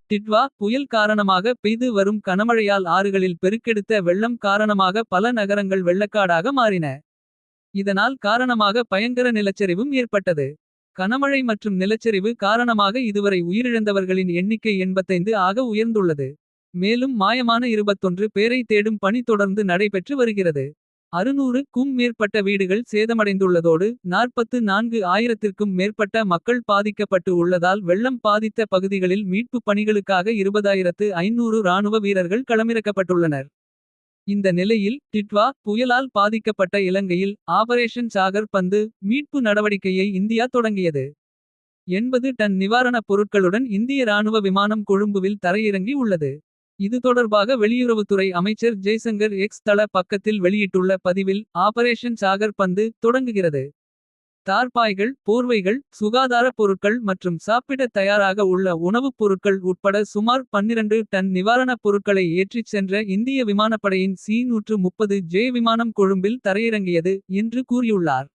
டிட்வா புயல் காரணமாக பெய்து வரும் கனமழையால் ஆறுகளில் பெருக்கெடுத்த வெள்ளம் காரணமாக பல நகரங்கள் வெள்ளக்காடாக மாறின. இதனால் காரணமாக பயங்கர நிலச்சரிவும் ஏற்பட்டது. கனமழை மற்றும் நிலச்சரிவு காரணமாக இதுவரை உயிரிழந்தவர்களின் எண்ணிக்கை 85 ஆக உயர்ந்துள்ளது. மேலும் மாயமான 21 பேரை தேடும் பணி தொடர்ந்து நடைபெற்று வருகிறது. 600க்கும் மேற்பட்ட வீடுகள் சேதமடைந்துள்ளதோடு 44,000த்திற்கும் மேற்பட்ட மக்கள் பாதிக்கப்பட்டு உள்ளதால் வெள்ளம் பாதித்த பகுதிகளில் மீட்புப் பணிகளுக்காக 20,500 ராணுவ வீரர்கள் களமிறக்கப்பட்டுள்ளனர். இந்த நிலையில் டிட்வா புயலால் பாதிக்கப்பட்ட இலங்கையில் ஆபரேஷன் சாகர் பந்து மீட்பு நடவடிக்கையை இந்தியா தொடங்கியது. 80 டன் நிவாரணப் பொருட்களுடன் இந்திய ராணுவ விமானம் கொழும்புவில் தரையிறங்கி உள்ளது. இது தொடர்பாக வெளியுறவுத்துறை அமைச்சர் ஜெய்சங்கர் எக்ஸ் தள பக்கத்தில் வெளியிட்டுள்ள பதிவில் ஆபரேஷன் சாகர் பந்து தொடங்குகிறது. தார்பாய்கள், போர்வைகள், சுகாதார பொருட்கள் மற்றும் சாப்பிடத் தயாராக உள்ள உணவுப் பொருட்கள் உட்பட சுமார் 12 டன் நிவாரணப் பொருட்களை ஏற்றிச் சென்ற இந்திய விமானப்படையின் C-130J விமானம் கொழும்பில் தரையிறங்கியது என்று கூறியுள்ளார்.